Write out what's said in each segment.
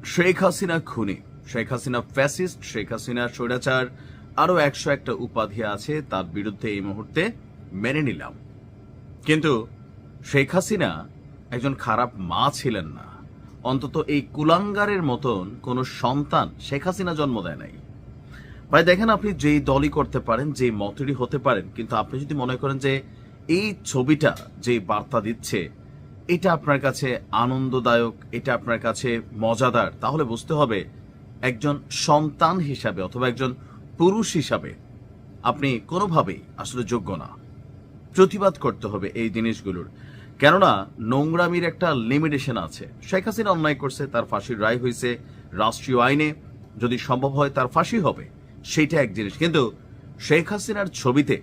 শেখ হাসিনা খুনি, শেখ হাসিনা ফ্যাসিস্ট, শেখ হাসিনা স্বৈরাচার, আরো 101টা উপাধি আছে তার বিরুদ্ধে এই মুহূর্তে মেনে নিলাম। কিন্তু শেখ হাসিনা একজন খারাপ মা ছিলেন না। অন্তত এই কুলাঙ্গারের মতন কোন সন্তান শেখ হাসিনা জন্ম দেয় নাই। ভাই দেখেন, আপনি যেই দলই করতে পারেন, যেই মতেরই হতে পারেন, কিন্তু আপনি যদি মনে করেন যে এই ছবিটা যে বার্তা দিচ্ছে এটা আপনার কাছে আনন্দদায়ক, এটা আপনার কাছে মজাদার, তাহলে বুঝতে হবে একজন সন্তান হিসাবে অথবা একজন পুরুষ হিসাবে আপনি কোনোভাবেই আসলে যোগ্য না। প্রতিবাদ করতে হবে এই জিনিসগুলোর। কেননা নোংরামির একটা লিমিটেশন আছে। শেখ হাসিনা অন্যায় করছে, তার ফাঁসির রায় হয়েছে, রাষ্ট্রীয় আইনে যদি সম্ভব হয় তার ফাঁসি হবে, সেইটা এক জিনিস। কিন্তু শেখ হাসিনার ছবিতে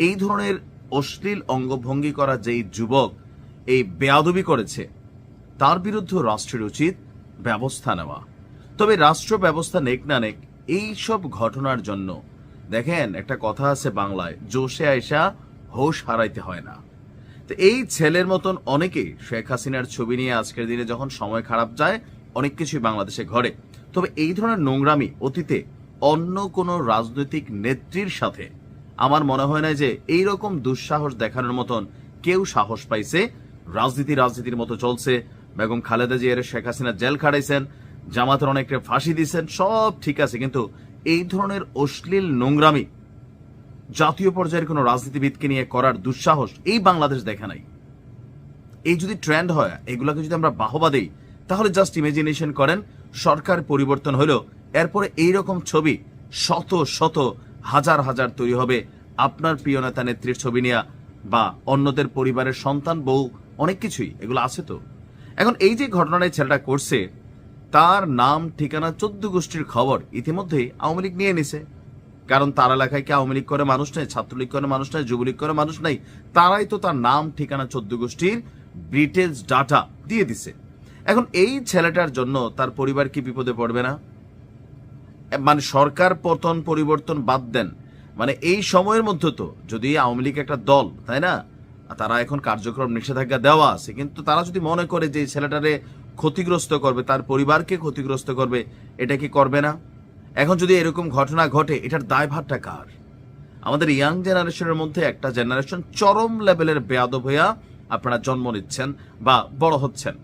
এই ধরনের অশ্লীল অঙ্গভঙ্গি করা যেই যুবক এই বেয়াদবি করেছে তার বিরুদ্ধে রাষ্ট্রের উচিত ব্যবস্থা নেওয়া। তবে রাষ্ট্র ব্যবস্থা নেক না নেক, এই সব ঘটনার জন্য দেখেন একটা কথা আছে বাংলায়, জোশে আয়সা হোশ হারাইতে হয় না। তো এই ছেলের মতন অনেকেই শেখ হাসিনার ছবি নিয়ে আজকের দিনে যখন সময় খারাপ যায় অনেক কিছুই বাংলাদেশে ঘটে। তবে এই ধরনের নোংরামি অতীতে অন্য কোনো রাজনৈতিক নেত্রীর সাথে আমার মনে হয় না যে এইরকম দুঃসাহস দেখানোর মতন কেউ সাহস পাইছে। রাজনীতির মতো চলছে। বেগম খালেদা জিয়ার শেখ হাসিনা জেল খাটাইছেন, জামাতের অনেককে ফাঁসি দিয়েছেন, সব ঠিক আছে, কিন্তু এই ধরনের অশ্লীল নোংরামি জাতীয় পর্যায়ের কোনো রাজনীতিবিদকে নিয়ে করার দুঃসাহস এই বাংলাদেশ দেখা নাই। এই যদি ট্রেন্ড হয়, এগুলাকে যদি আমরা বাহবা দেই, তাহলে জাস্ট ইমাজিনেশন করেন সরকার পরিবর্তন হলো, এরপরে এইরকম ছবি শত শত হাজার হাজার তৈরি হবে আপনার প্রিয় নেতা নেত্রীর ছবি নিয়ে, বা অন্যদের পরিবারের সন্তান, বউ, অনেক কিছুই এগুলো আছে। তো এখন এই যে ঘটনাটা ছেলেটা করছে, তার নাম ঠিকানা 14 গোষ্ঠীর খবর ইতিমধ্যেই আওয়ামী লীগ নিয়ে নিছে। কারণ তার এলাকায় কি আওয়ামী লীগ করে মানুষ নেই, ছাত্রলীগ করে মানুষ নাই, যুবলীগ করে মানুষ নাই, তারাই তো তার নাম ঠিকানা 14 গোষ্ঠীর ডিটেলস ডাটা দিয়ে দিছে। এখন এই ছেলেটার জন্য তার পরিবার কি বিপদে পড়বে না? মানে সরকার পতন পরিবর্তন বাদ দেন, মানে এই সময়ের মধ্যে তো যদি আওয়ামী লীগ একটা দল, তাই না, তারা এখন কার্যক্রম নিষেধাজ্ঞা দেওয়া আছে, কিন্তু তারা যদি মনে করে যে ছেলেটারে ক্ষতিগ্রস্ত করবে, তার পরিবারকে ক্ষতিগ্রস্ত করবে, এটা কি করবে না? এখন যদি এরকম ঘটনা ঘটে, এটার দায়ভারটা কার? আমাদের ইয়াং জেনারেশনের মধ্যে একটা জেনারেশন চরম লেভেলের বেয়াদব হইয়া আপনারা জন্ম নিচ্ছেন বা বড় হচ্ছেন।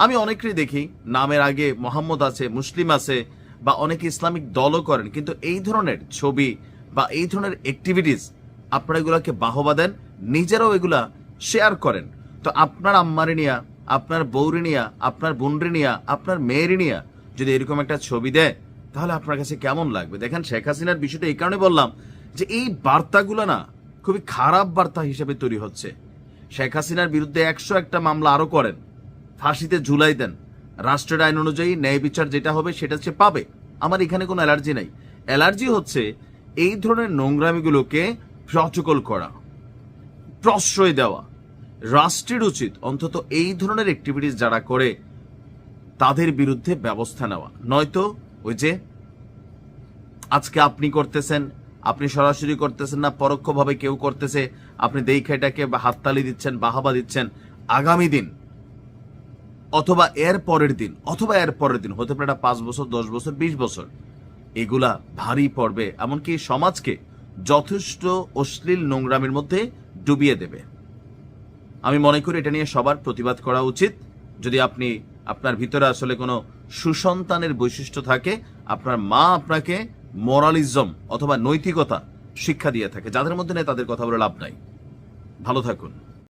আমি অনেকেরই দেখি নামের আগে মোহাম্মদ আছে, মুসলিম আছে, বা অনেকে ইসলামিক দলও করেন, কিন্তু এই ধরনের ছবি বা এই ধরনের অ্যাক্টিভিটিস আপনারা এগুলাকে বাহবা দেন, নিজেরাও এগুলা শেয়ার করেন। তো আপনার আম্মারে নিয়া, আপনার বউরে নিয়া, আপনার বোনরে নিয়া, আপনার মেয়েরে নিয়া যদি এরকম একটা ছবি দেয়, তাহলে আপনার কাছে কেমন লাগবে? দেখেন, শেখ হাসিনার বিষয়টা এই কারণে বললাম যে এই বার্তাগুলো না খুবই খারাপ বার্তা হিসেবে তৈরি হচ্ছে। শেখ হাসিনার বিরুদ্ধে 101টা মামলা আরো করেন, ফাঁসিতে ঝুলাই দেন, রাষ্ট্রের আইন অনুযায়ী ন্যায় বিচার যেটা হবে সেটা সে পাবে। আমার এখানে কোনো অ্যালার্জি নাই। অ্যালার্জি হচ্ছে এই ধরনের নোংরামিগুলোকে প্রটোকল করা, প্রশ্রয় দেওয়া। রাষ্ট্রের উচিত অন্তত এই ধরনের অ্যাক্টিভিটিস যারা করে তাদের বিরুদ্ধে ব্যবস্থা নেওয়া। নয়তো ওই যে আজকে আপনি করতেছেন, আপনি সরাসরি করতেছেন না, পরোক্ষভাবে কেউ করতেছে, আপনি দেখে এটাকে হাততালি দিচ্ছেন, বাহাবা দিচ্ছেন, আগামী দিন অথবা এর পরের দিন হতে পারে 5 বছর, 10 বছর, 20 বছর, এগুলা ভারী পড়বে, এমনকি সমাজকে যথেষ্ট অশ্লীল নোংরামির মধ্যে ডুবিয়ে দেবে। আমি মনে করি এটা নিয়ে সবার প্রতিবাদ করা উচিত। যদি আপনি আপনার ভিতরে আসলে কোনো সুসন্তানের বৈশিষ্ট্য থাকে, আপনার মা আপনাকে মোরালিজম অথবা নৈতিকতা শিক্ষা দিয়ে থাকে, যাদের মধ্যে নেই তাদের কথা বলে লাভ নাই। ভালো থাকুন।